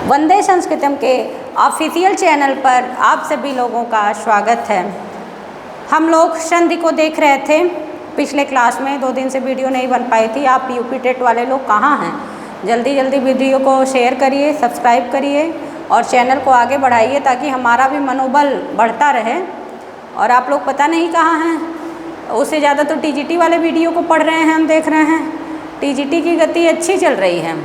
वंदे संस्कृतम के official channel पर आप सभी लोगों का स्वागत है। हम लोग संधि को देख रहे थे पिछले क्लास में। 2 दिन से वीडियो नहीं बन पाई थी। आप यूपी टेट वाले लोग कहाँ हैं? जल्दी जल्दी वीडियो को शेयर करिए, सब्सक्राइब करिए और चैनल को आगे बढ़ाइए ताकि हमारा भी मनोबल बढ़ता रहे। और आप लोग पता नहीं कहाँ हैं, उससे ज़्यादा तो टीजीटी वाले वीडियो को पढ़ रहे हैं, हम देख रहे हैं। टीजीटी की गति अच्छी चल रही है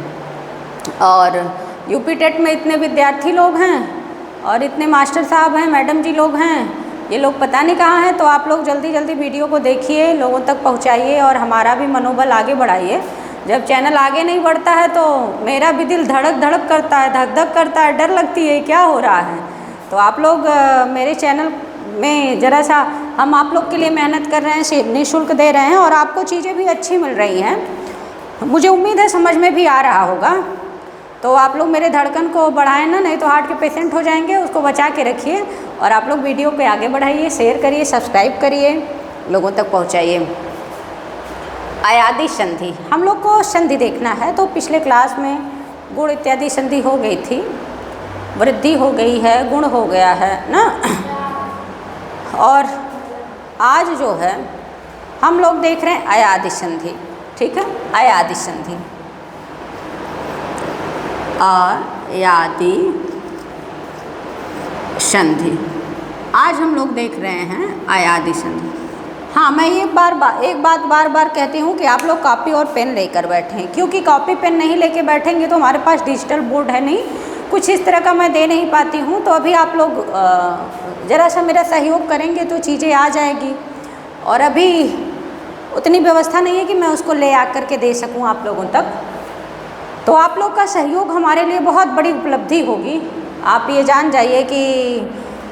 और यूपी टेट में इतने विद्यार्थी लोग हैं और इतने मास्टर साहब हैं, मैडम जी लोग हैं, ये लोग पता नहीं कहाँ हैं। तो आप लोग जल्दी जल्दी वीडियो को देखिए, लोगों तक पहुँचाइए और हमारा भी मनोबल आगे बढ़ाइए। जब चैनल आगे नहीं बढ़ता है तो मेरा भी दिल धड़क धड़क करता है, धक धक करता है, डर लगती है क्या हो रहा है। तो आप लोग मेरे चैनल में ज़रा सा, हम आप लोग के लिए मेहनत कर रहे हैं, निःशुल्क दे रहे हैं और आपको चीज़ें भी अच्छी मिल रही हैं। मुझे उम्मीद है समझ में भी आ रहा होगा। तो आप लोग मेरे धड़कन को बढ़ाएं ना, नहीं तो हार्ट के पेशेंट हो जाएंगे। उसको बचा के रखिए और आप लोग वीडियो को आगे बढ़ाइए, शेयर करिए, सब्सक्राइब करिए, लोगों तक पहुंचाइए। अयादि संधि, हम लोग को संधि देखना है। तो पिछले क्लास में गुण इत्यादि संधि हो गई थी, वृद्धि हो गई है, गुण हो गया है ना। और आज जो है हम लोग देख रहे हैं अयादि संधि। ठीक है, अयादि संधि, अयादि संधि। आज हम लोग देख रहे हैं अयादि संधि। हाँ, मैं एक बात बार बार कहती हूँ कि आप लोग कॉपी और पेन लेकर बैठें, क्योंकि कॉपी पेन नहीं लेके बैठेंगे तो हमारे पास डिजिटल बोर्ड है नहीं, कुछ इस तरह का मैं दे नहीं पाती हूँ। तो अभी आप लोग ज़रा सा मेरा सहयोग करेंगे तो चीज़ें आ जाएगी। और अभी उतनी व्यवस्था नहीं है कि मैं उसको ले आ कर के दे सकूँ आप लोगों तक। तो आप लोग का सहयोग हमारे लिए बहुत बड़ी उपलब्धि होगी। आप ये जान जाइए कि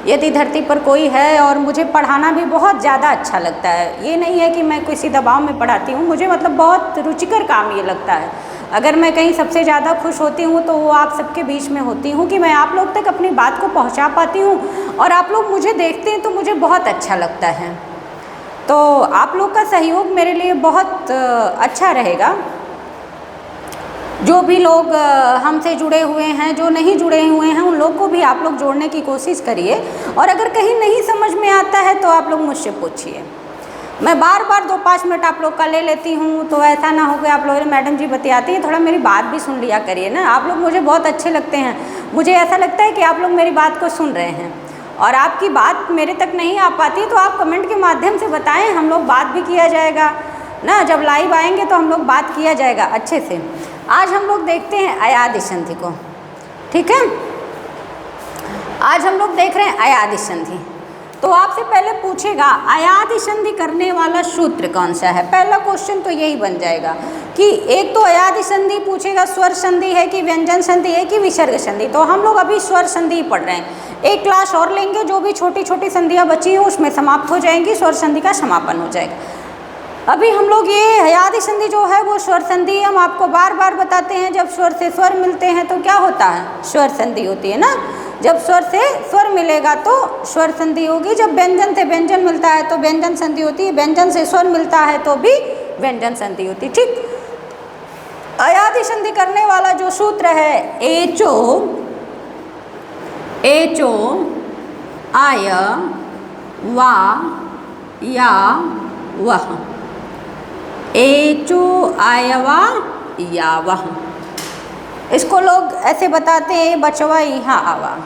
यदि धरती पर कोई है, और मुझे पढ़ाना भी बहुत ज़्यादा अच्छा लगता है। ये नहीं है कि मैं किसी दबाव में पढ़ाती हूँ, मुझे मतलब बहुत रुचिकर काम ये लगता है। अगर मैं कहीं सबसे ज़्यादा खुश होती हूँ तो वो आप सबके बीच में होती हूँ कि मैं आप लोग तक अपनी बात को पहुँचा पाती हूँ और आप लोग मुझे देखते हैं तो मुझे बहुत अच्छा लगता है। तो आप लोग का सहयोग मेरे लिए बहुत अच्छा रहेगा। जो भी लोग हमसे जुड़े हुए हैं, जो नहीं जुड़े हुए हैं, उन लोग को भी आप लोग जोड़ने की कोशिश करिए। और अगर कहीं नहीं समझ में आता है तो आप लोग मुझसे पूछिए। मैं बार 2-5 मिनट आप लोग का ले लेती हूँ, तो ऐसा ना हो कि आप लोग मैडम जी बतियाती हैं, थोड़ा मेरी बात भी सुन लिया करिए ना। आप लोग मुझे बहुत अच्छे लगते हैं, मुझे ऐसा लगता है कि आप लोग मेरी बात को सुन रहे हैं। और आपकी बात मेरे तक नहीं आ पाती तो आप कमेंट के माध्यम से बताएँ, हम लोग बात भी किया जाएगा ना। जब लाइव आएंगे तो हम लोग बात किया जाएगा अच्छे से। आज हम लोग देखते हैं अयादि संधि को। ठीक है, आज हम लोग देख रहे हैं अयादि संधि। तो आपसे पहले पूछेगा अयादि संधि करने वाला सूत्र कौन सा है। पहला क्वेश्चन तो यही बन जाएगा कि एक तो अयादि संधि पूछेगा, स्वर संधि है कि व्यंजन संधि है कि विसर्ग संधि। तो हम लोग अभी स्वर संधि पढ़ रहे हैं। एक क्लास और लेंगे, जो भी छोटी छोटी संधियाँ बची हैं उसमें समाप्त हो जाएंगी, स्वर संधि का समापन हो जाएगा। अभी हम लोग ये अयादि संधि जो है वो स्वर संधि, हम आपको बार बार बताते हैं। जब स्वर से स्वर मिलते हैं तो क्या होता है? स्वर संधि होती है ना। जब स्वर से स्वर मिलेगा तो स्वर संधि होगी। जब व्यंजन से व्यंजन मिलता है तो व्यंजन संधि होती है। व्यंजन से स्वर मिलता है तो भी व्यंजन संधि होती है। ठीक, अयादि संधि करने वाला जो सूत्र है एचो आय वा या वह, एचो आयवा या वह। इसको लोग ऐसे बताते हैं बचवा यहाँ आवा,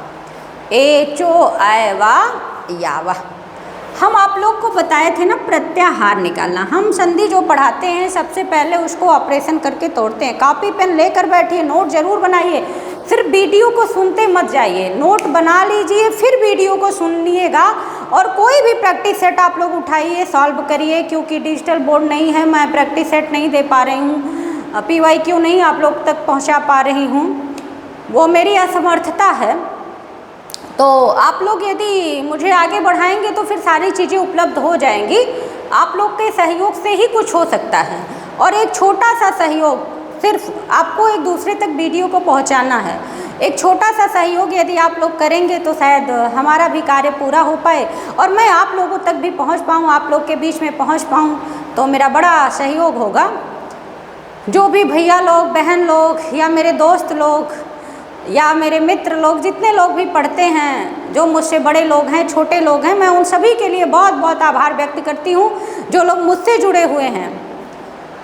एचो आयवा या वह। हम आप लोग को बताए थे ना प्रत्याहार निकालना। हम संधि जो पढ़ाते हैं सबसे पहले उसको ऑपरेशन करके तोड़ते हैं। कॉपी पेन लेकर बैठिए, नोट जरूर बनाइए, सिर्फ वीडियो को सुनते मत जाइए। नोट बना लीजिए, फिर वीडियो को सुनिएगा और कोई भी प्रैक्टिस सेट आप लोग उठाइए, सॉल्व करिए। क्योंकि डिजिटल बोर्ड नहीं है, मैं प्रैक्टिस सेट नहीं दे पा रही हूँ, PYQ नहीं आप लोग तक पहुँचा पा रही हूँ, वो मेरी असमर्थता है। तो आप लोग यदि मुझे आगे बढ़ाएंगे तो फिर सारी चीज़ें उपलब्ध हो जाएंगी। आप लोग के सहयोग से ही कुछ हो सकता है। और एक छोटा सा सहयोग, सिर्फ आपको एक दूसरे तक वीडियो को पहुंचाना है। एक छोटा सा सहयोग यदि आप लोग करेंगे तो शायद हमारा भी कार्य पूरा हो पाए और मैं आप लोगों तक भी पहुंच पाऊँ, आप लोग के बीच में पहुंच पाऊँ, तो मेरा बड़ा सहयोग होगा। जो भी भैया लोग, बहन लोग या मेरे दोस्त लोग या मेरे मित्र लोग, जितने लोग भी पढ़ते हैं, जो मुझसे बड़े लोग हैं, छोटे लोग हैं, मैं उन सभी के लिए बहुत बहुत आभार व्यक्त करती हूँ जो लोग मुझसे जुड़े हुए हैं।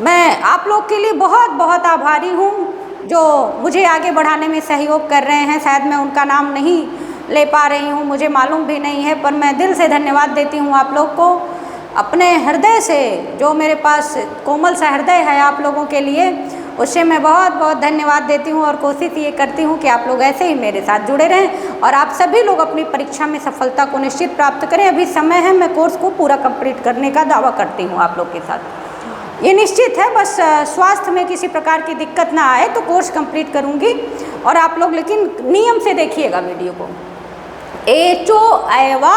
मैं आप लोग के लिए बहुत बहुत आभारी हूँ जो मुझे आगे बढ़ाने में सहयोग कर रहे हैं। शायद मैं उनका नाम नहीं ले पा रही हूँ, मुझे मालूम भी नहीं है, पर मैं दिल से धन्यवाद देती हूँ आप लोग को। अपने हृदय से, जो मेरे पास कोमल सा हृदय है आप लोगों के लिए, उससे मैं बहुत बहुत धन्यवाद देती हूँ और कोशिश ये करती हूँ कि आप लोग ऐसे ही मेरे साथ जुड़े रहें और आप सभी लोग अपनी परीक्षा में सफलता को निश्चित प्राप्त करें। अभी समय है, मैं कोर्स को पूरा कंप्लीट करने का दावा करती हूँ आप लोग के साथ, ये निश्चित है। बस स्वास्थ्य में किसी प्रकार की दिक्कत ना आए तो कोर्स कंप्लीट करूँगी। और आप लोग लेकिन नियम से देखिएगा वीडियो को। एचो ऐवा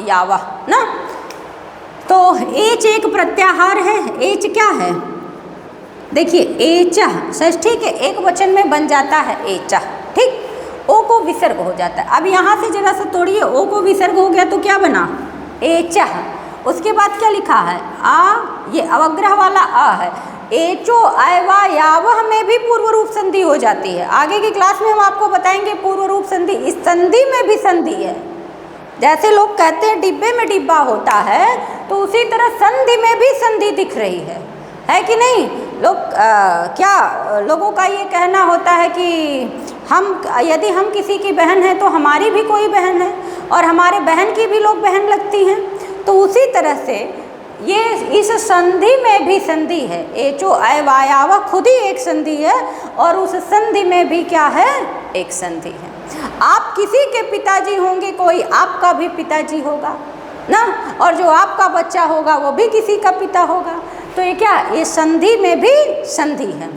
यावा ना, तो एच एक प्रत्याहार है। एच क्या है? देखिए एचा षष्ठी के एक वचन में बन जाता है एचा, ठीक। ओ को विसर्ग हो जाता है। अब यहाँ से जरा सा तोड़िए, ओ को विसर्ग हो गया तो क्या बना? एचा। उसके बाद क्या लिखा है? आ, ये अवग्रह वाला आ है। एचो ऐवा यावह में भी पूर्व रूप संधि हो जाती है। आगे की क्लास में हम आपको बताएंगे पूर्व रूप संधि। इस संधि में भी संधि है। जैसे लोग कहते हैं डिब्बे में डिब्बा होता है, तो उसी तरह संधि में भी संधि दिख रही है कि नहीं? लोग क्या लोगों का ये कहना होता है कि यदि हम किसी की बहन हैं तो हमारी भी कोई बहन है और हमारे बहन की भी लोग बहन लगती हैं। तो उसी तरह से ये इस संधि में भी संधि है। एचो ऐवायावा खुद ही एक संधि है और उस संधि में भी क्या है? एक संधि है। आप किसी के पिताजी होंगे, कोई आपका भी पिताजी होगा ना, और जो आपका बच्चा होगा वो भी किसी का पिता होगा। तो ये क्या? ये संधि में भी संधि है।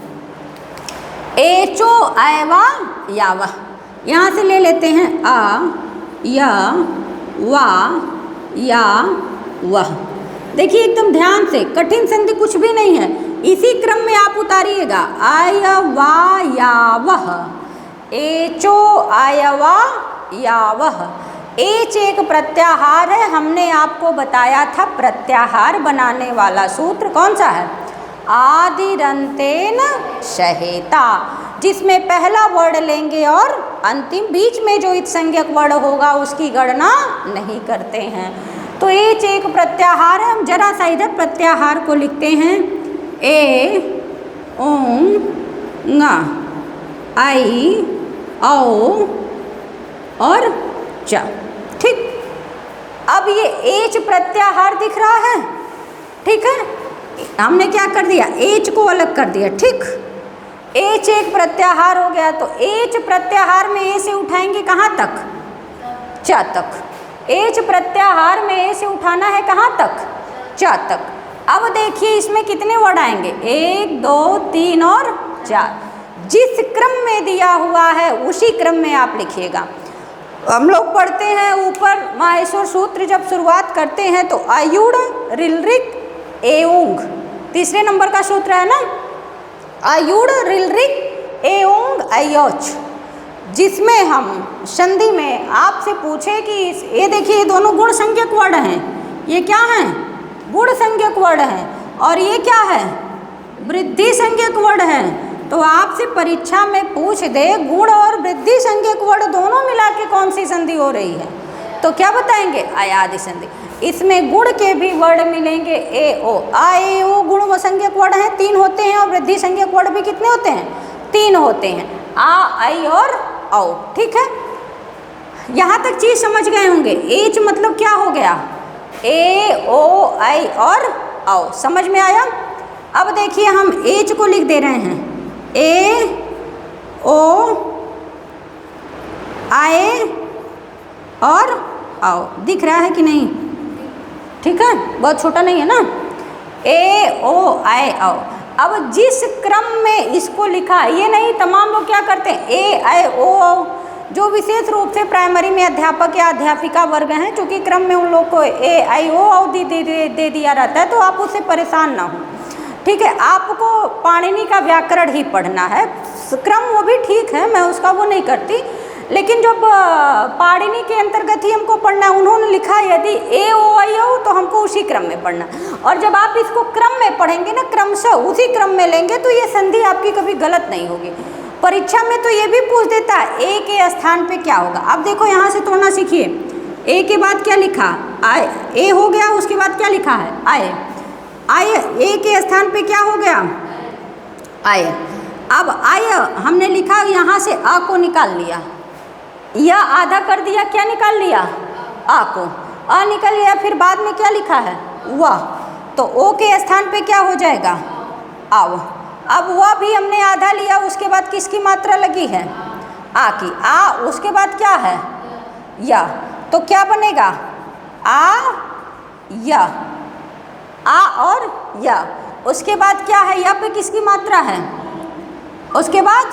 एचो ऐवा यावा, यहाँ से ले लेते हैं आ, या, वा, या, वह। देखिए एकदम ध्यान से, कठिन संधि कुछ भी नहीं है, इसी क्रम में आप उतारिएगा। आय वा या वह, एचो आयवा या वह। एच एक प्रत्याहार है। हमने आपको बताया था प्रत्याहार बनाने वाला सूत्र कौन सा है? आदिरंतेन सहेता, जिसमें पहला वर्ड लेंगे और अंतिम बीच में जो इत्संज्ञक वर्ड होगा उसकी गणना नहीं करते हैं। तो एच एक प्रत्याहार है। हम जरा सा इधर प्रत्याहार को लिखते हैं। ए, ओं, ङा, आई, औ और च, ठीक। अब ये एच प्रत्याहार दिख रहा है, ठीक है। हमने क्या कर दिया? एच को अलग कर दिया, ठीक। एच एक प्रत्याहार हो गया। तो एच प्रत्याहार में ए से उठाएंगे कहाँ तक? च तक। एच प्रत्याहार में ए से उठाना है कहाँ तक? च तक। अब देखिए इसमें कितने वर्ड आएंगे? 1, 2, 3 और 4। जिस क्रम में दिया हुआ है उसी क्रम में आप लिखिएगा। हम लोग पढ़ते हैं ऊपर माहेश्वर सूत्र, जब शुरुआत करते हैं तो आयुड़, रिलरिक, एऊंग, तीसरे नंबर का सूत्र है ना, आयुड़, रिलरिक, एऊंग, अयोच। जिसमें हम संधि में आपसे पूछे कि ये देखिए ये दोनों गुण संज्ञक वर्ड हैं। ये क्या हैं? गुण संज्ञक वर्ड हैं। और ये क्या है? वृद्धि संज्ञक वर्ड हैं। तो आपसे परीक्षा में पूछ दे गुण और वृद्धि संज्ञक वर्ड दोनों मिला के कौन सी संधि हो रही है, तो क्या बताएंगे? अयादि संधि। इसमें गुण के भी वर्ड मिलेंगे। ए ओ, आ ए ओ गुण व संज्ञक वर्ड हैं, 3 होते हैं। और वृद्धि संज्ञक वर्ड भी कितने होते हैं? 3 होते हैं। आ, आई और औ, ठीक है। यहाँ तक चीज समझ गए होंगे। एच मतलब क्या हो गया? ए ओ आई और औ, समझ में आया? अब देखिए हम एच को लिख दे रहे हैं। ए ओ आए और आओ, दिख रहा है कि नहीं? ठीक है, बहुत छोटा नहीं है ना। ए ओ आए आओ। अब जिस क्रम में इसको लिखा, ये नहीं तमाम लोग क्या करते हैं? ए आए ओ आओ। जो विशेष रूप से प्राइमरी में अध्यापक या अध्यापिका वर्ग हैं, चूँकि क्रम में उन लोग को ए आई ओ आओ दे दिया रहता है, तो आप उससे परेशान ना हो, ठीक है। आपको पाणिनि का व्याकरण ही पढ़ना है। क्रम वो भी ठीक है, मैं उसका वो नहीं करती, लेकिन जब पाणिनि के अंतर्गत ही हमको पढ़ना है। उन्होंने लिखा यदि ए ओ आई ओ तो हमको उसी क्रम में पढ़ना। और जब आप इसको क्रम में पढ़ेंगे ना, क्रमशः उसी क्रम में लेंगे, तो ये संधि आपकी कभी गलत नहीं होगी। परीक्षा में तो ये भी पूछ देता है ए के स्थान पे क्या होगा। अब देखो यहाँ से तोड़ना सीखिए। ए के बाद क्या लिखा, आय, ए हो गया, उसके बाद क्या लिखा है, आय। आय ए के स्थान पे क्या हो गया, आय। अब आय हमने लिखा, यहाँ से आ को निकाल लिया, या आधा कर दिया, क्या निकाल लिया, आ को, आ निकल लिया, फिर बाद में क्या लिखा है, वाह, तो ओ के स्थान पे क्या हो जाएगा, आव। अब वह भी हमने आधा लिया, उसके बाद किसकी मात्रा लगी है, आ की, आ, उसके बाद क्या है, या, तो क्या बनेगा, आ या, आ और या। उसके बाद क्या है, या पे किसकी मात्रा है, उसके बाद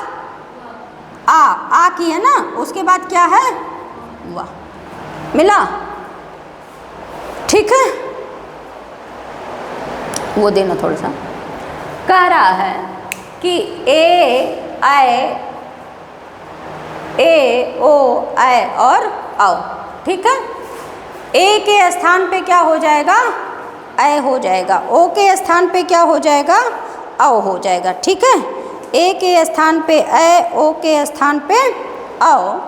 आ की है ना, उसके बाद क्या है, वाह, मिला, ठीक है। वो देना थोड़ा सा। कह रहा है कि ए आए, ए ओ आए और आओ, ठीक है। ए के स्थान पे क्या हो जाएगा, ऐ हो जाएगा, ओ के स्थान पे क्या हो जाएगा, औ हो जाएगा, ठीक है। ए के स्थान पे ऐ, ओ के स्थान पे औ,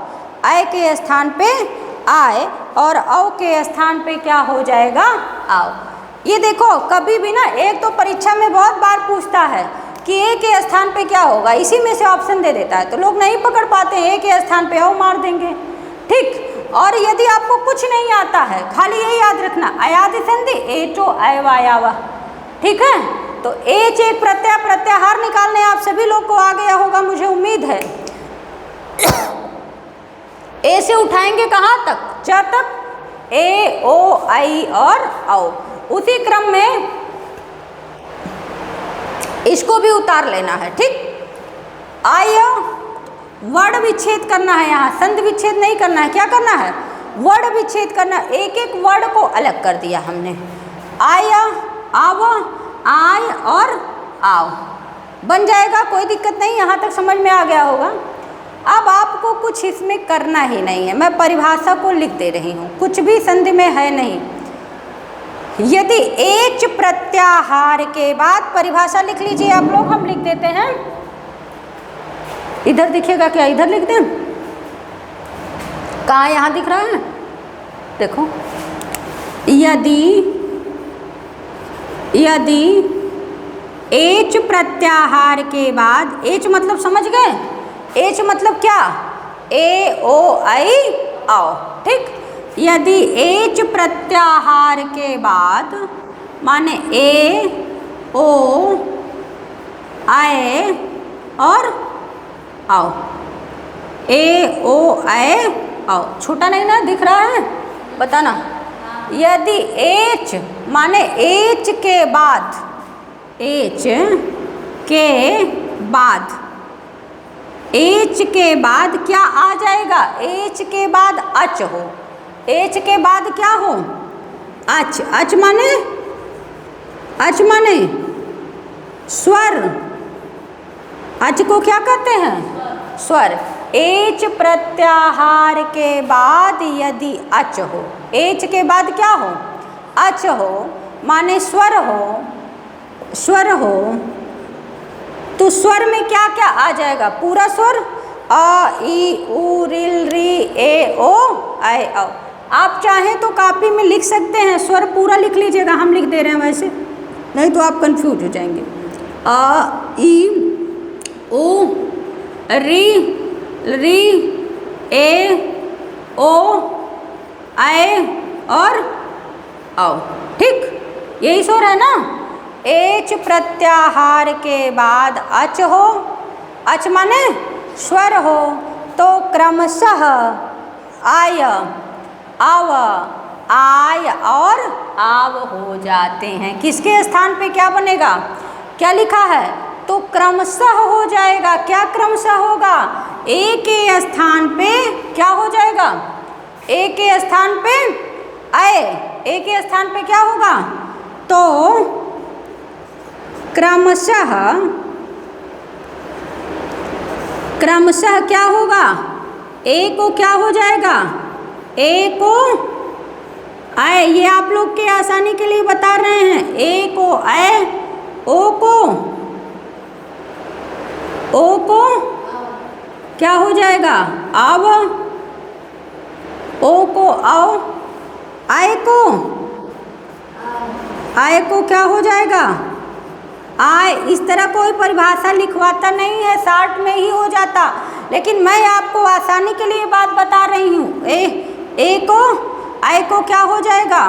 ऐ के स्थान पे आए और औ के स्थान पे क्या हो जाएगा, आओ। ये देखो कभी भी ना, एक तो परीक्षा में बहुत बार पूछता है कि ए के स्थान पे क्या होगा, इसी में से ऑप्शन दे देता है, तो लोग नहीं पकड़ पाते, ए के स्थान पे औ मार देंगे, ठीक। और यदि आपको कुछ नहीं आता है, खाली यही याद रखना, अयादि संधि एचो अयवायावा, ठीक है। तो एच एक प्रत्यय, प्रत्याहार निकालने आप सभी लोग को आ गया होगा, मुझे उम्मीद है। ए से उठाएंगे कहाँ तक, च तक, ए ओ आई और औ। उसी क्रम में इसको भी उतार लेना है, ठीक। आय वर्ण विच्छेद करना है, यहाँ संधि विच्छेद नहीं करना है, क्या करना है, वर्ण विच्छेद करना। एक एक वर्ण को अलग कर दिया हमने, आया, आव, आय और आओ, बन जाएगा, कोई दिक्कत नहीं, यहाँ तक समझ में आ गया होगा। अब आपको कुछ इसमें करना ही नहीं है, मैं परिभाषा को लिख दे रही हूँ, कुछ भी संधि में है नहीं। यदि एच प्रत्याहार के बाद परिभाषा लिख लीजिए आप लोग, हम लिख देते हैं, इधर दिखेगा क्या, इधर लिख दें, कहाँ, यहाँ दिख रहा है, देखो, यदि एच प्रत्याहार के बाद, एच मतलब समझ गए, एच मतलब क्या, ए ओ आई आओ, ठीक। यदि एच प्रत्याहार के बाद माने ए ओ आए और आओ, ए ओ आए आओ, छोटा नहीं ना दिख रहा है, बताना। यदि एच माने एच के बाद, एच के बाद, एच के बाद क्या आ जाएगा, एच के बाद अच हो, एच के बाद क्या हो, अच, अच माने, अच माने स्वर, अच को क्या कहते हैं, स्वर। एच प्रत्याहार के बाद यदि अच हो, एच के बाद क्या हो, अच हो, माने स्वर हो, स्वर हो, तो स्वर में क्या क्या आ जाएगा, पूरा स्वर, अ ई उ रिल री ए ओ आए औ। आप चाहें तो कॉपी में लिख सकते हैं, स्वर पूरा लिख लीजिएगा, हम लिख दे रहे हैं वैसे, नहीं तो आप कंफ्यूज हो जाएंगे। अ ई उ री री ए ओ आए और आओ, ठीक, यही स्वर है ना। एच प्रत्याहार के बाद अच हो, अच माने स्वर हो, तो क्रमशः आय, आव, आय और आव हो जाते हैं। किसके स्थान पे क्या बनेगा, क्या लिखा है, तो क्रमशः हो जाएगा। क्या क्रमशः होगा, ए के स्थान पे क्या हो जाएगा, ए के स्थान पे आए, ए के स्थान पे क्या होगा, तो क्रमशः, क्रमशः क्या होगा, ए को क्या हो जाएगा, ए को आए, ये आप लोग के आसानी के लिए बता रहे हैं, ए को आए, ओ को क्या हो जाएगा? आव, ओ को आओ, आए को क्या हो जाएगा? आए। इस तरह कोई परिभाषा लिखवाता नहीं है, शार्ट में ही हो जाता, लेकिन मैं आपको आसानी के लिए बात बता रही हूँ। ए को आए को क्या हो जाएगा?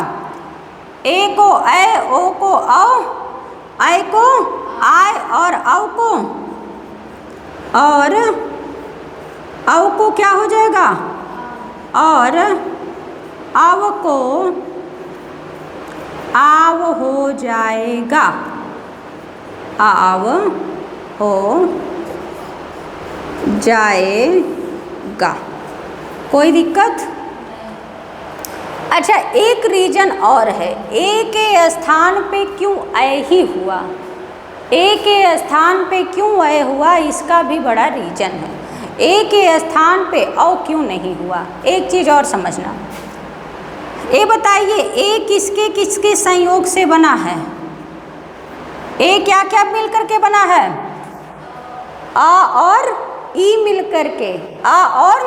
ए को ऐ, ओ को औ, आए को आय और औ को, और औ को क्या हो जाएगा? और आव को आव हो जाएगा। आव हो जाएगा। कोई दिक्कत? अच्छा, एक रीजन और है। ए के स्थान पे क्यों ऐ ही हुआ? ए के स्थान पे क्यों ऐ हुआ, इसका भी बड़ा रीजन है। ए के स्थान पे औ क्यों नहीं हुआ? एक चीज़ और समझना। ए बताइए, ए किसके किसके संयोग से बना है? ए क्या क्या मिल करके बना है? आ और ई मिल करके। आ और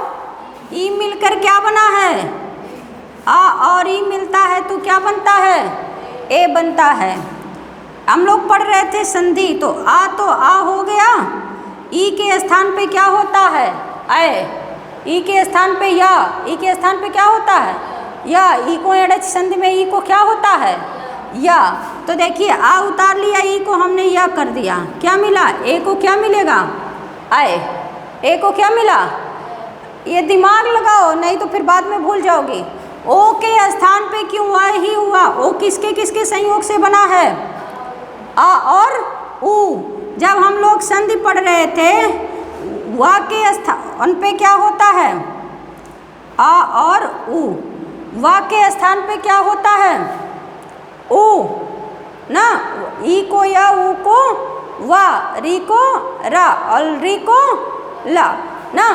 ई मिलकर क्या बना है? आ और ई मिलता है तो क्या बनता है? ए बनता है। हम लोग पढ़ रहे थे संधि, तो आ हो गया, ई के स्थान पे क्या होता है? ऐ। ई के स्थान पे या, ई के स्थान पे क्या होता है? या। ई को एडच संधि में ई को क्या होता है? या। तो देखिए, आ उतार लिया, ई को हमने या कर दिया, क्या मिला? ए को क्या मिलेगा? ऐ। ए को क्या मिला? ये दिमाग लगाओ, नहीं तो फिर बाद में भूल जाओगी। ओ के स्थान पे क्यों आ ही हुआ? ओ किसके किसके संयोग से बना है? आ और ऊ। जब हम लोग संधि पढ़ रहे थे, वा के स्थान पे क्या होता है? आ और ऊ। वा के स्थान पे क्या होता है? ऊ ना। ई को या, ऊ को वा, री को रा और री को ला ना।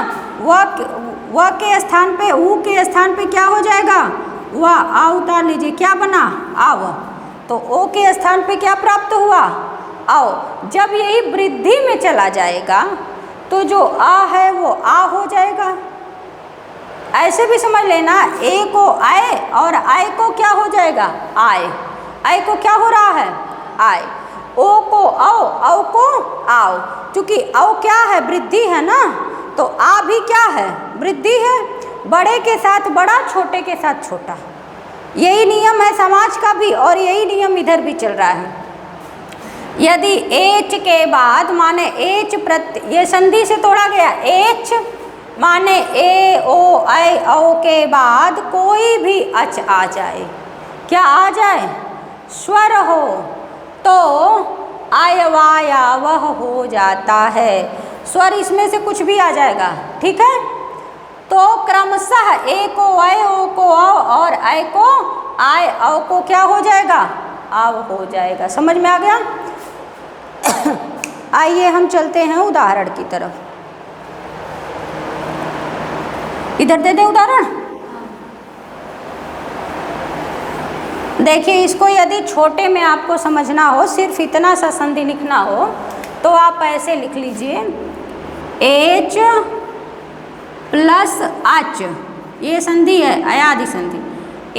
वा के स्थान पे, ऊ के स्थान पे क्या हो जाएगा? वा। आ उतार लीजिए, क्या बना? आव। तो ओ के स्थान पे क्या प्राप्त हुआ? आओ। जब यही वृद्धि में चला जाएगा तो जो आ है वो आ हो जाएगा। ऐसे भी समझ लेना, ए को आए और आए को क्या हो जाएगा? आए। आए को क्या हो रहा है? आए। ओ को औ, औ को आओ। क्योंकि औ क्या है? वृद्धि है ना, तो आ भी क्या है? वृद्धि है। बड़े के साथ बड़ा, छोटे के साथ छोटा, यही नियम है समाज का भी, और यही नियम इधर भी चल रहा है। यदि एच के बाद माने एच ये संधि से तोड़ा गया, एच माने ए ओ ऐ औ के बाद कोई भी अच आ जाए, क्या आ जाए? स्वर हो, तो अयवायावह हो जाता है। स्वर इसमें से कुछ भी आ जाएगा, ठीक है। तो क्रमशः ए को ऐ, ओ को औ और ऐ को आय, औ को क्या हो जाएगा? आव हो जाएगा। समझ में आ गया? आइए हम चलते हैं उदाहरण की तरफ। इधर दे दे उदाहरण। देखिए, इसको यदि छोटे में आपको समझना हो, सिर्फ इतना सा संधि लिखना हो, तो आप ऐसे लिख लीजिए, एच प्लस अच, ये संधि है अयादि संधि।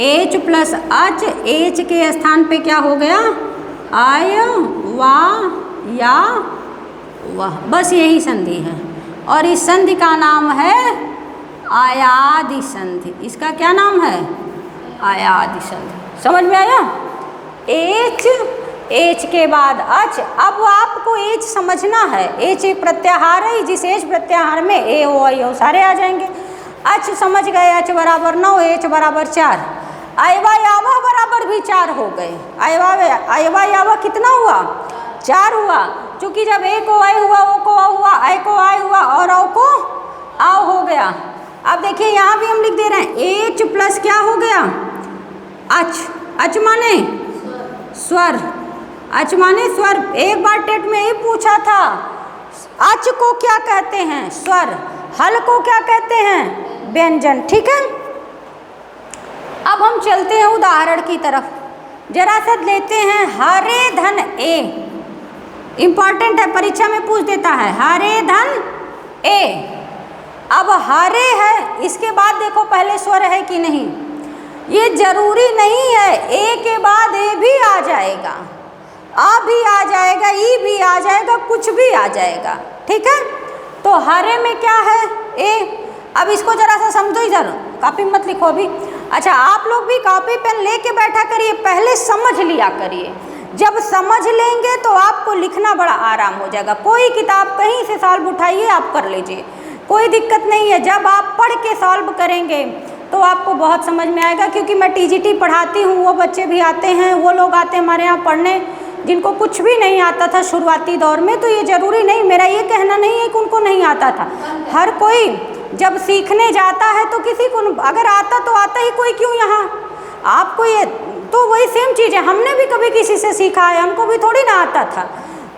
एच प्लस अच, एच के स्थान पे क्या हो गया? आय, वा, या, वाह। बस यही संधि है, और इस संधि का नाम है अयादि संधि। इसका क्या नाम है? अयादि संधि। समझ में आया? एच, एच के बाद अच। अब आपको एच समझना है। एच एक प्रत्याहार है, जिस एच प्रत्याहार में ए ओ आई ओ सारे आ जाएंगे। अच समझ गए, अच बराबर 9, एच बराबर 4, अयवा यावा बराबर भी 4 हो गए। अयवा यावा कितना हुआ? 4 हुआ। क्योंकि जब ए को आई हुआ, ओ को आ हुआ, ऐ को आय हुआ और औ को आओ हो गया। अब देखिए, यहाँ भी हम लिख दे रहे हैं, एच प्लस क्या हो गया? अच। अच माने स्वर। अच माने स्वर। एक बार टेट में ही पूछा था, अच को क्या कहते हैं? स्वर। हल को क्या कहते हैं? व्यंजन। ठीक है। अब हम चलते हैं उदाहरण की तरफ। जरा सा लेते हैं, हरे धन ए। इंपॉर्टेंट है, परीक्षा में पूछ देता है, हरे धन ए। अब हरे है, इसके बाद देखो पहले स्वर है कि नहीं। ये जरूरी नहीं है ए के बाद ए भी आ जाएगा, आ भी आ जाएगा, ई भी आ जाएगा, कुछ भी आ जाएगा, ठीक है। तो हरे में क्या है, ए। अब इसको जरा सा समझो इधर, कॉपी मत लिखो अभी। अच्छा, आप लोग भी कॉपी पेन लेके बैठा करिए, पहले समझ लिया करिए। जब समझ लेंगे तो आपको लिखना बड़ा आराम हो जाएगा। कोई किताब कहीं से सॉल्व उठाइए, आप कर लीजिए, कोई दिक्कत नहीं है। जब आप पढ़ के सॉल्व करेंगे तो आपको बहुत समझ में आएगा, क्योंकि मैं टीजीटी पढ़ाती हूँ, वो बच्चे भी आते हैं, वो लोग आते हैं हमारे यहाँ पढ़ने जिनको कुछ भी नहीं आता था शुरुआती दौर में। तो ये ज़रूरी नहीं, मेरा ये कहना नहीं है कि उनको नहीं आता था। हर कोई जब सीखने जाता है तो किसी को अगर आता तो आता ही, कोई क्यों यहाँ आपको ये, तो वही सेम चीज़ है, हमने भी कभी किसी से सीखा है, हमको भी थोड़ी ना आता था।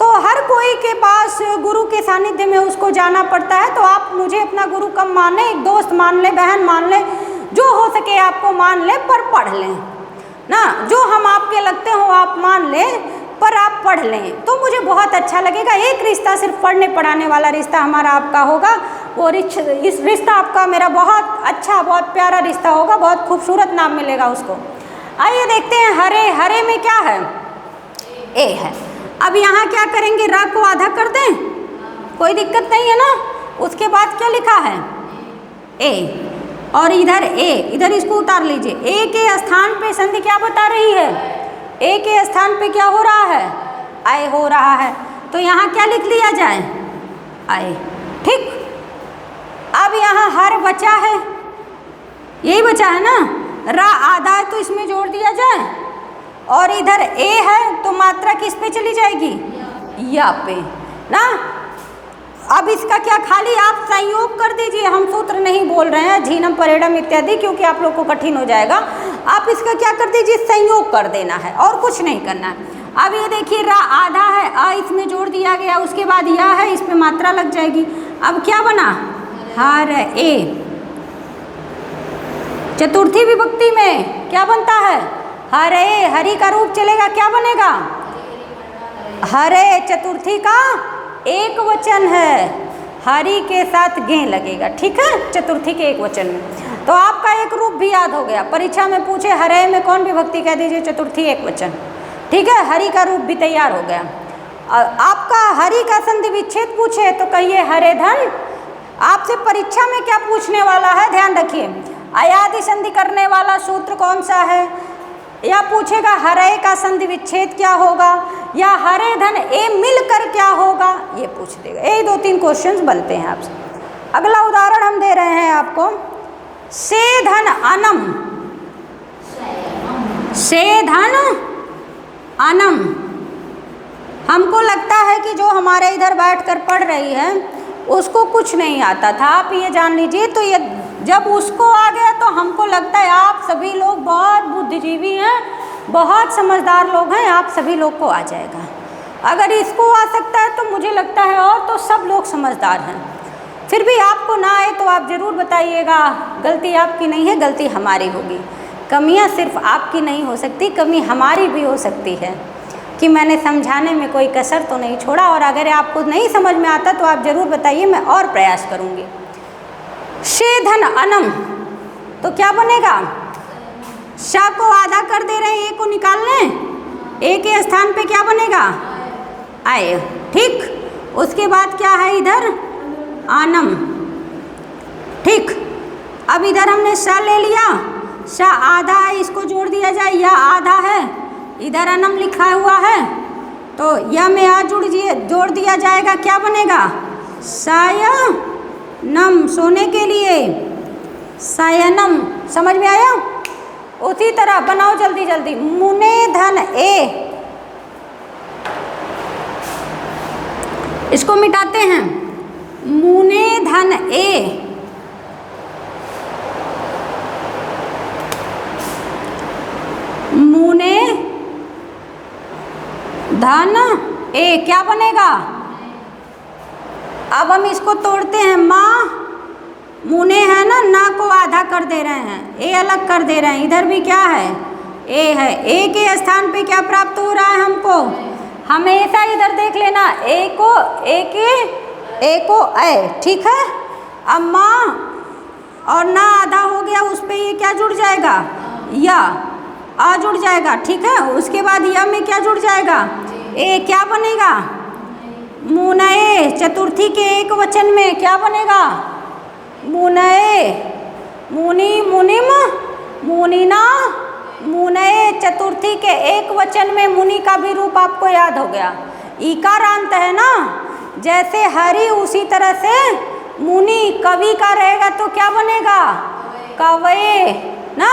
तो हर कोई के पास गुरु के सानिध्य में उसको जाना पड़ता है। तो आप मुझे अपना गुरु कम माने, एक दोस्त मान ले, बहन मान ले, जो हो सके आपको मान ले, पर पढ़ लें ना। जो हम आपके लगते हो आप मान लें, पर आप पढ़ लें तो मुझे बहुत अच्छा लगेगा। एक रिश्ता सिर्फ पढ़ने पढ़ाने वाला रिश्ता हमारा आपका होगा, वो इस रिश्ता आपका मेरा बहुत अच्छा, बहुत प्यारा रिश्ता होगा, बहुत खूबसूरत नाम मिलेगा उसको। आइए देखते हैं, हरे, हरे में क्या है, ए है। अब यहाँ क्या करेंगे, रा को आधा कर दें, कोई दिक्कत नहीं है ना। उसके बाद क्या लिखा है, ए, और इधर ए, इधर इसको उतार लीजिए। ए के स्थान पे संधि क्या बता रही है, ए के स्थान पे क्या हो रहा है, आए हो रहा है। तो यहाँ क्या लिख लिया जाए, आए, ठीक। अब यहाँ हर बचा है, यही बचा है ना। रा आधा है तो इसमें जोड़ दिया जाए, और इधर ए है तो मात्रा किस पे चली जाएगी, या पे ना। अब इसका क्या, खाली आप संयोग कर दीजिए, हम सूत्र नहीं बोल रहे हैं, झीनम परेडम इत्यादि, क्योंकि आप लोग को कठिन हो जाएगा। आप इसका क्या कर दीजिए, संयोग कर देना है, और कुछ नहीं करना है। अब ये देखिए, रा आधा है, आ इसमें जोड़ दिया गया, उसके बाद या है, इस पे मात्रा लग जाएगी। अब क्या बना, हर ए। चतुर्थी विभक्ति में क्या बनता है, हरे, हरि का रूप चलेगा, क्या बनेगा, हरे। चतुर्थी का एक वचन है, हरि के साथ गे लगेगा, ठीक है, चतुर्थी के एक वचन में। तो आपका एक रूप भी याद हो गया। परीक्षा में पूछे हरे में कौन विभक्ति, कह दीजिए चतुर्थी एक वचन, ठीक है। हरि का रूप भी तैयार हो गया। आपका हरि का संधि विच्छेद पूछे तो कहिए हरे धन। आपसे परीक्षा में क्या पूछने वाला है, ध्यान रखिए, अयादि संधि करने वाला सूत्र कौन सा है, या पूछेगा हरे का संधि विच्छेद क्या होगा, या हरे धन ए मिलकर क्या होगा, ये पूछ देगा। यही 2-3 क्वेश्चंस बनते हैं आपसे। अगला उदाहरण हम दे रहे हैं आपको, से धन अनम, से धन अनम। हमको लगता है कि जो हमारे इधर बैठकर पढ़ रही है उसको कुछ नहीं आता था, आप ये जान लीजिए। तो ये जब उसको आ गया तो हमको लगता है आप सभी लोग बहुत बुद्धिजीवी हैं, बहुत समझदार लोग हैं, आप सभी लोग को आ जाएगा। अगर इसको आ सकता है तो मुझे लगता है और तो सब लोग समझदार हैं। फिर भी आपको ना आए तो आप ज़रूर बताइएगा, गलती आपकी नहीं है, गलती हमारी होगी। कमियां सिर्फ आपकी नहीं हो सकती, कमी हमारी भी हो सकती है कि मैंने समझाने में कोई कसर तो नहीं छोड़ा। और अगर आपको नहीं समझ में आता तो आप ज़रूर बताइए, मैं और प्रयास करूँगी। शे धन अनम, तो क्या बनेगा, शा को आधा कर दे रहे हैं, ए को निकाल लें, ए के स्थान पे क्या बनेगा, आए, ठीक। उसके बाद क्या है इधर, आनम, ठीक। अब इधर हमने शा ले लिया, शा आधा है, इसको जोड़ दिया जाए, या आधा है, इधर अनम लिखा हुआ है तो या में आ जोड़ दिया जाएगा, क्या बनेगा, साया नम, सोने के लिए सायनम। समझ में आया। उसी तरह बनाओ जल्दी जल्दी, मुने धन ए, इसको मिटाते हैं, मुने धन ए, मुने धन ए क्या बनेगा। अब हम इसको तोड़ते हैं, माँ मुने है ना को आधा कर दे रहे हैं, ए अलग कर दे रहे हैं, इधर भी क्या है, ए है। ए के स्थान पे क्या प्राप्त हो रहा है हमको, हमेशा इधर देख लेना, ए को ए के ए को ए, ठीक है। अम्मा और ना आधा हो गया, उस पे ये क्या जुड़ जाएगा, या आ जुड़ जाएगा। ठीक है, उसके बाद या में क्या जुड़ जाएगा, ए, क्या बनेगा, मुनए। चतुर्थी के एक वचन में क्या बनेगा, मुनए। मुनि, मुनिम, मुनिना, मुनए। चतुर्थी के एक वचन में मुनि का भी रूप आपको याद हो गया, ईकारांत है ना। जैसे हरि उसी तरह से मुनि कवि का रहेगा तो क्या बनेगा, कवये ना।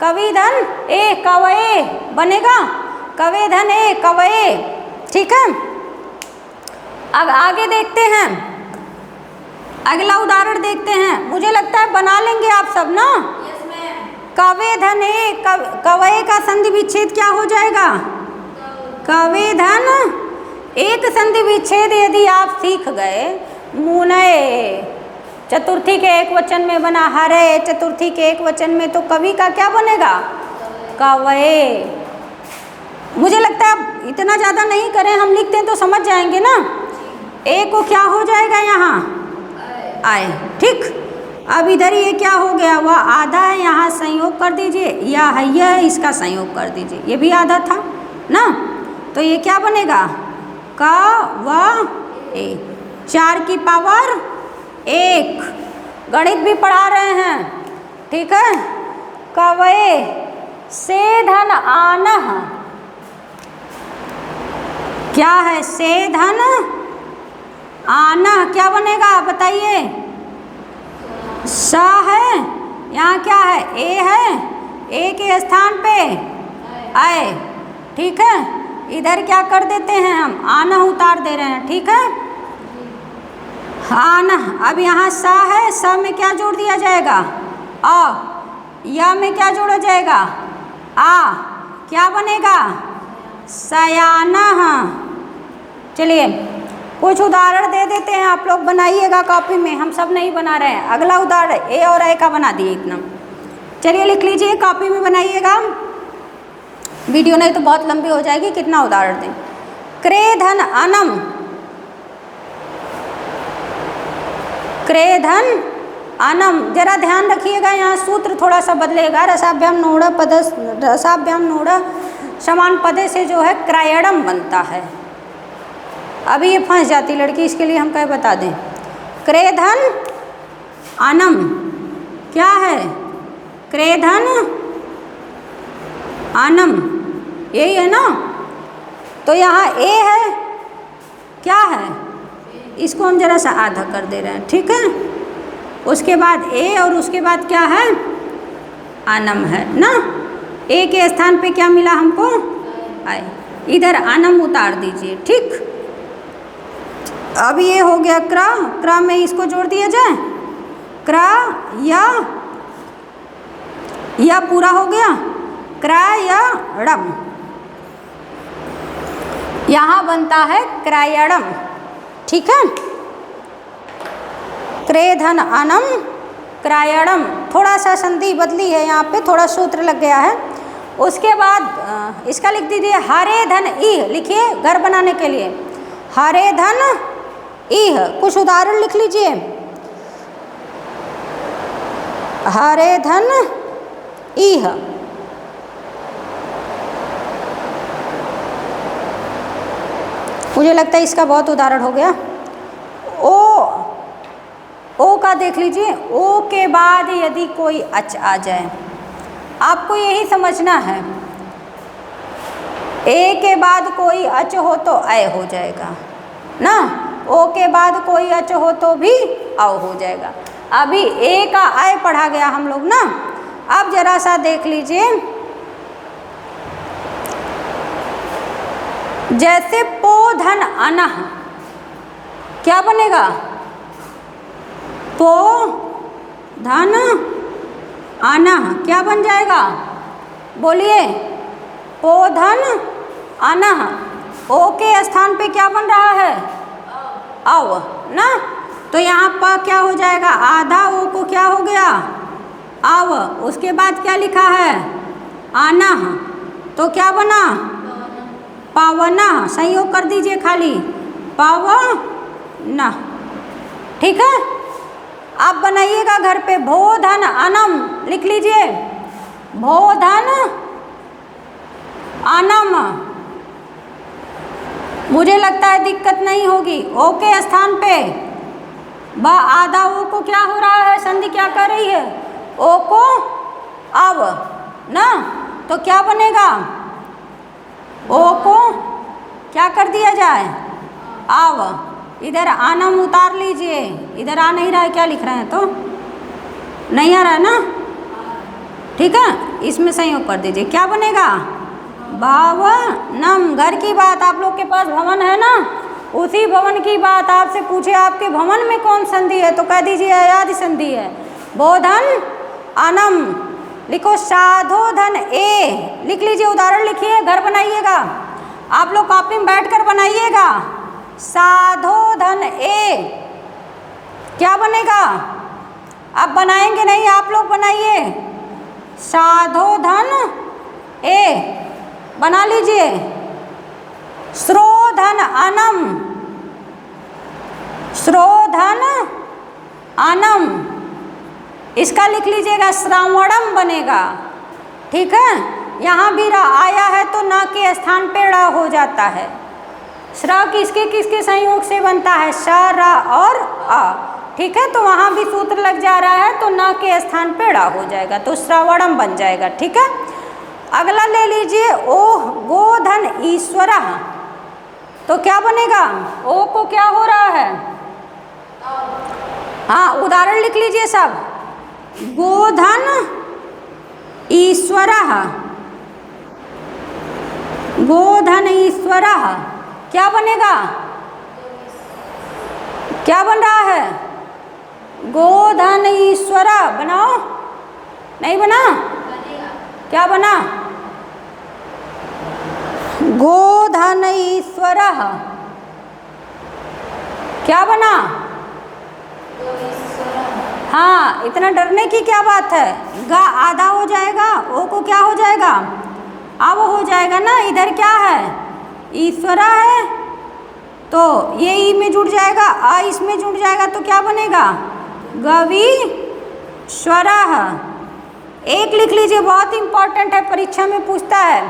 कवि धन ए कवये बनेगा, कवे धन ए कवये। ठीक है, अब आगे देखते हैं, अगला उदाहरण देखते हैं। मुझे लगता है बना लेंगे आप सब ना। कवे धन ए कवये का संधि विच्छेद क्या हो जाएगा, कवे धन। एक संधि विच्छेद यदि आप सीख गए, मुनए चतुर्थी के एक वचन में बना, हरे चतुर्थी के एक वचन में, तो कवि का क्या बनेगा, कवये। मुझे लगता है इतना ज़्यादा नहीं करें, हम लिखते हैं तो समझ जाएंगे ना। ए को क्या हो जाएगा यहाँ, आए। ठीक, अब इधर ये क्या हो गया, वह आधा है, यहाँ संयोग कर दीजिए, या है यह है, इसका संयोग कर दीजिए, ये भी आधा था ना। तो ये क्या बनेगा, का व ए, 4 की पावर 1। गणित भी पढ़ा रहे हैं, ठीक है। कवये से धन आनह, क्या है, से धन आनह क्या बनेगा बताइए, सा है, यहाँ क्या है, ए है, ए के स्थान पे आए। ठीक है, इधर क्या कर देते हैं हम, आना उतार दे रहे हैं। ठीक है, आना। अब यहाँ सा है, सा में क्या जोड़ दिया जाएगा, आ। या में क्या जोड़ा जाएगा, आ। क्या बनेगा, सयाना। चलिए कुछ उदाहरण दे देते हैं, आप लोग बनाइएगा कॉपी में, हम सब नहीं बना रहे हैं। अगला उदाहरण ए और ए का बना दिए इतना। चलिए लिख लीजिए, कॉपी में बनाइएगा, वीडियो नहीं तो बहुत लंबी हो जाएगी। कितना उदाहरण दें, क्रेधन अनम, क्रेधन अनम। जरा ध्यान रखिएगा, यहाँ सूत्र थोड़ा सा बदलेगा। रसाभ्याम नोड़ पद, रसाभ्याम नोड़ समान पदे से जो है क्रयणम बनता है। अभी ये फंस जाती लड़की, इसके लिए हम क्या बता दें, क्रेधन अनम क्या है, क्रेधन अनम, यही है ना। तो यहाँ ए है, क्या है, इसको हम जरा सा आधा कर दे रहे हैं। ठीक है, उसके बाद ए और उसके बाद क्या है, अनम है ना। ए के स्थान पे क्या मिला हमको, आए। इधर अनम उतार दीजिए। ठीक, अब ये हो गया क्रा, क्रा में इसको जोड़ दिया जाए, क्रा या पूरा हो गया, क्रयणम। यहाँ बनता है क्रयणम। ठीक है, क्रेधन अनम क्रयणम। थोड़ा सा संधि बदली है, यहाँ पे थोड़ा सूत्र लग गया है। उसके बाद इसका लिख दीजिए, हरे धन इह। लिखिए घर बनाने के लिए, हरे धन इह। कुछ उदाहरण लिख लीजिए, हरे धन इह। मुझे लगता है इसका बहुत उदाहरण हो गया। ओ का देख लीजिए, ओ के बाद यदि कोई अच आ जाए, आपको यही समझना है। ए के बाद कोई अच हो तो अय हो जाएगा ना, ओ के बाद कोई अच हो तो भी औ हो जाएगा। अभी ए का अय पढ़ा गया हम लोग ना। अब जरा सा देख लीजिए, जैसे पो धन अनह, क्या बनेगा, पो धन अनह क्या बन जाएगा, बोलिए, पो धन अनह। ओ के स्थान पे क्या बन रहा है, अव ना। तो यहाँ पर क्या हो जाएगा, आधा ओ को क्या हो गया, अव। उसके बाद क्या लिखा है, अनह, तो क्या बना, पावना। संयोग कर दीजिए खाली, पावना। ठीक है, आप बनाइएगा घर पे। भो धन अनम लिख लीजिए, भो धन अनम। मुझे लगता है दिक्कत नहीं होगी। ओ के स्थान पे आधा ओ को क्या हो रहा है, संधि क्या कर रही है, ओ को अब ना, तो क्या बनेगा, ओ को क्या कर दिया जाए, अब। इधर आनम उतार लीजिए, इधर आ नहीं रहा है, क्या लिख रहे हैं, तो नहीं आ रहा है ना, ठीक है, इसमें संयोग कर दीजिए, क्या बनेगा, भवनम। घर की बात, आप लोग के पास भवन है ना, उसी भवन की बात आपसे पूछे आपके भवन में कौन संधि है, तो कह दीजिए अयादि संधि है। बोधन अनम लिखो, साधोधन ए लिख लीजिए, उदाहरण लिखिए, घर बनाइएगा, आप लोग कॉपी में बैठकर बनाइएगा। साधोधन ए क्या बनेगा, आप बनाएंगे नहीं, आप लोग बनाइए। साधोधन ए बना लीजिए। श्रोधन अनम, श्रोधन अनम, इसका लिख लीजिएगा, श्रावणम बनेगा, ठीक है। यहाँ भी आया है तो न के स्थान पे ड़ हो जाता है। श्र किसके किसके संयोग से बनता है, श, र और अ, ठीक है, तो वहाँ भी सूत्र लग जा रहा है तो न के स्थान पे ड़ हो जाएगा, तो श्रवणम बन जाएगा, ठीक है। अगला ले लीजिए, ओह गोधन ईश्वर, तो क्या बनेगा, ओ को क्या हो रहा है, हाँ उदाहरण लिख लीजिए सब। गोधन ईश्वर, गोधन ईश्वर क्या बनेगा, क्या बन रहा है, गोधन ईश्वर, बनाओ, नहीं बना, क्या बना, गोधन ईश्वर, क्या बना, हाँ इतना डरने की क्या बात है, गा आधा हो जाएगा, ओ को क्या हो जाएगा, अब हो जाएगा ना, इधर क्या है, ईश्वरा है, तो ये ई में जुड़ जाएगा, आ इसमें जुड़ जाएगा, तो क्या बनेगा, गवी स्वरा। एक लिख लीजिए, बहुत इंपॉर्टेंट है, परीक्षा में पूछता है,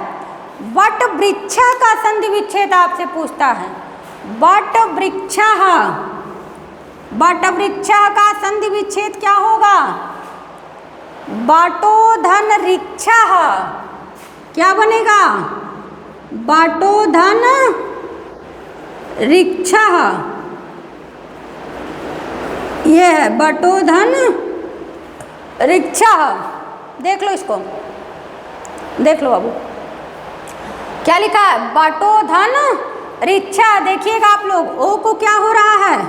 वट वृक्ष का संधि विच्छेद आपसे पूछता है। वट वृक्ष, वट वृक्ष का संधि विच्छेद क्या होगा, बाटोधन ऋक्ष, क्या बनेगा, बाटोधन ऋक्ष, ये है बाटोधन ऋक्ष। देख लो इसको, देख लो बाबू, क्या लिखा है, बाटोधन ऋक्ष। देखिएगा आप लोग, ओ को क्या हो रहा है,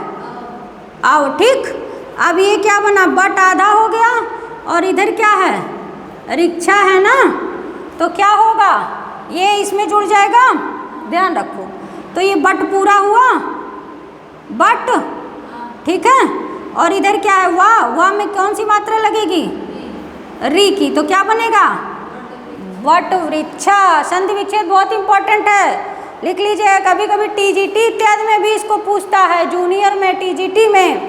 आओ, ठीक। अब ये क्या बना, बट आधा हो गया और इधर क्या है, ऋक्षा है ना, तो क्या होगा, ये इसमें जुड़ जाएगा, ध्यान रखो, तो ये बट पूरा हुआ, बट, ठीक है, और इधर क्या है, वाह में कौन सी मात्रा लगेगी, री की, तो क्या बनेगा, वट वृक्ष। संधि विच्छेद बहुत इंपॉर्टेंट है, लिख लीजिए, कभी कभी टीजीटी इत्यादि में भी इसको पूछता है, जूनियर में, टीजीटी में,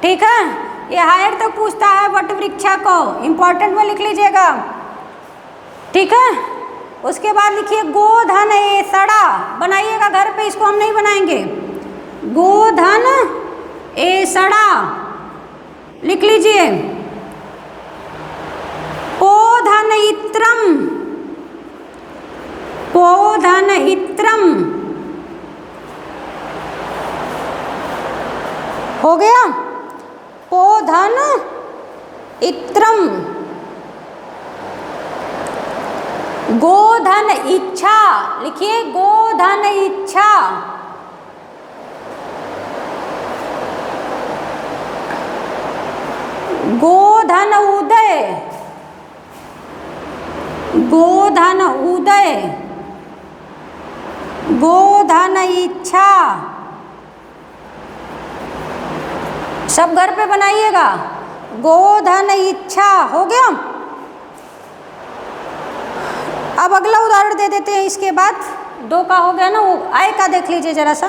ठीक है, ये हायर तक पूछता है वट वृक्षा को, इंपॉर्टेंट में लिख लीजिएगा, ठीक है। उसके बाद लिखिए गोधन एसड़ा, बनाइएगा घर पे, इसको हम नहीं बनाएंगे, गोधन एसड़ा लिख लीजिए। पोधन इत्रम, पोधन इत्रम हो गया, पोधन इत्रम। गोधन इच्छा लिखिए, गोधन इच्छा, गोधन उदय, गोधन उदय, गोधन इच्छा, सब घर पे बनाइएगा, गोधन इच्छा हो गया। अब अगला उदाहरण दे देते हैं, इसके बाद दो का हो गया ना, वो आय का देख लीजिए जरा सा,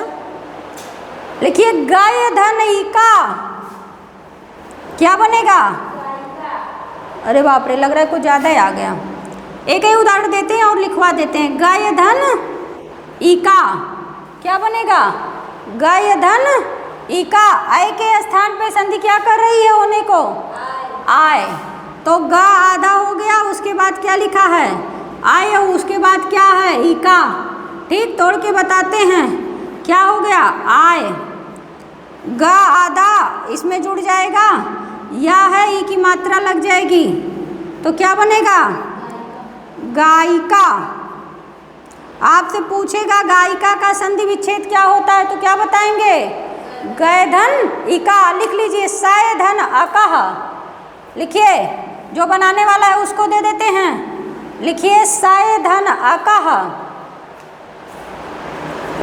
लिखिए गाय धन इका, क्या बनेगा? अरे बाप रे, लग रहा है कुछ ज़्यादा ही आ गया। एक ही उदाहरण देते हैं और लिखवा देते हैं। गाय धन ईका, क्या बनेगा? गाय धन ईका। आय के स्थान पे संधि क्या कर रही है? होने को आय। तो गा आधा हो गया, उसके बाद क्या लिखा है? आय, उसके बाद क्या है? ईका। ठीक, तोड़ के बताते हैं। क्या हो गया? आय। गा आधा इसमें जुड़ जाएगा, या है ई की मात्रा लग जाएगी, तो क्या बनेगा? गायिका। आपसे पूछेगा गायिका का संधि विच्छेद क्या होता है, तो क्या बताएंगे? गय धन इका। लिख लीजिए, साय धन अकह। लिखिए, जो बनाने वाला है उसको दे देते हैं। लिखिए, साय धन अकह।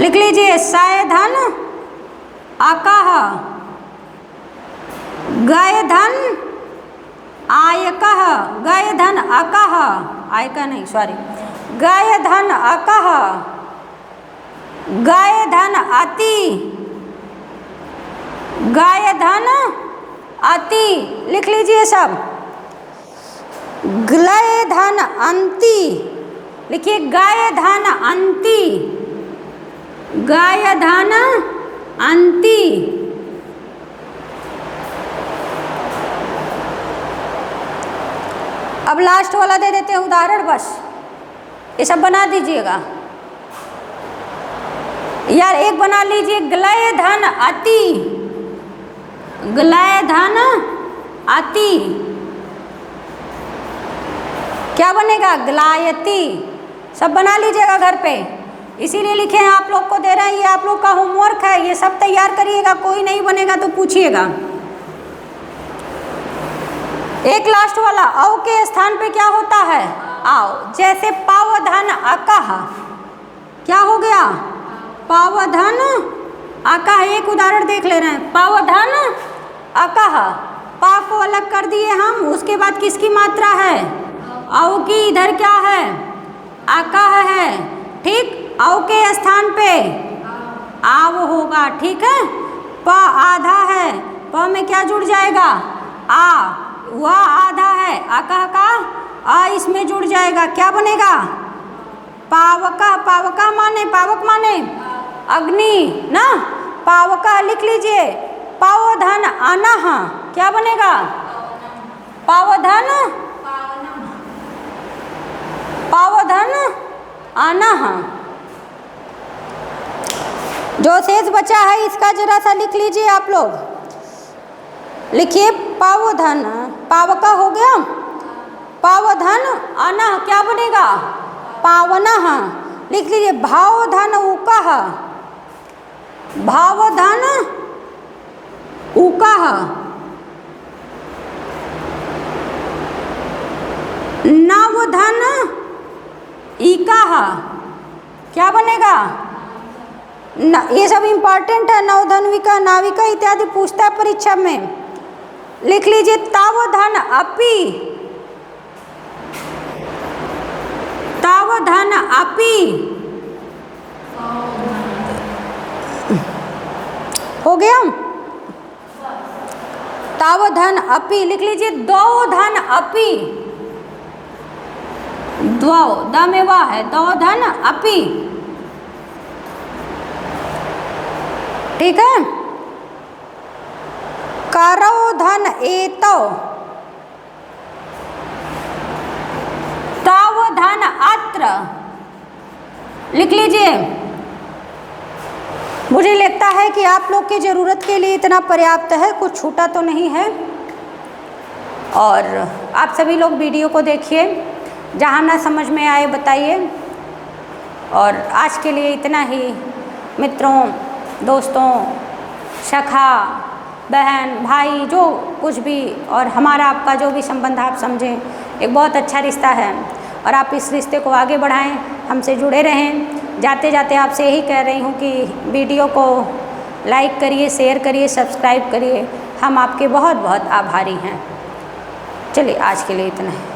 लिख लीजिए, साय धन अकह। गय धन आयकह। गय धन अकह, आयका नहीं, सॉरी, गय धन अकह। गय धन अति। गय धन अति। लिख लीजिए सब। ग्लय धन अंति। लिखिए, गाय धन अंति। गाय धन अंति। अब लास्ट वाला दे देते हैं उदाहरण, बस ये सब बना दीजिएगा। यार एक बना लीजिए, ग्लय धन अति। ग्लय धन अति क्या बनेगा? ग्लायति। सब बना लीजिएगा घर पे, इसीलिए लिखे हैं, आप लोग को दे रहे हैं, ये आप लोग का होमवर्क है, ये सब तैयार करिएगा। कोई नहीं बनेगा तो पूछिएगा। एक लास्ट वाला, औ के स्थान पे क्या होता है? आओ। जैसे पावधन अकह, क्या हो गया? पावधन अकह। एक उदाहरण देख ले रहे हैं। पावधन अकह, पा को अलग कर दिए हम, उसके बाद किसकी मात्रा है? औ की। इधर क्या है? अकह है। ठीक, औ के स्थान पे आव होगा। ठीक है, प आधा है, प में क्या जुड़ जाएगा? आ। वह आधा है, अकह का आ इसमें जुड़ जाएगा, क्या बनेगा? पावका। पावका माने, पावक माने अग्नि ना, पावका। लिख लीजिए, पावधन अनह, क्या बनेगा? पावधन, पावधन अनह। जो शेष बचा है इसका जरा सा लिख लीजिए आप लोग। लिखिए, पावधन, पावका हो गया, पावधन अनह क्या बनेगा? पावनः। लिख लीजिए, भावधन उकह। भावधन उकह। नवधन इकह, क्या बनेगा? ये सब इंपॉर्टेंट है। नवधन्विका, नाविका इत्यादि पूछता है परीक्षा में। लिख लीजिए, तावधन अपि। तावधन अपि हो गया। तावधन अपि। लिख लीजिए, द्वौधन अपि। द्वौ, द में वा है, द्वौधन अपि। ठीक है। करौधन एतौ। तावधन अत्र। लिख लीजिए। मुझे लगता है कि आप लोग की ज़रूरत के लिए इतना पर्याप्त है, कुछ छूटा तो नहीं है। और आप सभी लोग वीडियो को देखिए, जहाँ ना समझ में आए बताइए। और आज के लिए इतना ही। मित्रों, दोस्तों, सखा, बहन, भाई, जो कुछ भी, और हमारा आपका जो भी संबंध आप समझें, एक बहुत अच्छा रिश्ता है। और आप इस रिश्ते को आगे बढ़ाएं, हमसे जुड़े रहें। जाते जाते आपसे यही कह रही हूँ कि वीडियो को लाइक करिए, शेयर करिए, सब्सक्राइब करिए। हम आपके बहुत बहुत आभारी हैं। चलिए, आज के लिए इतना है।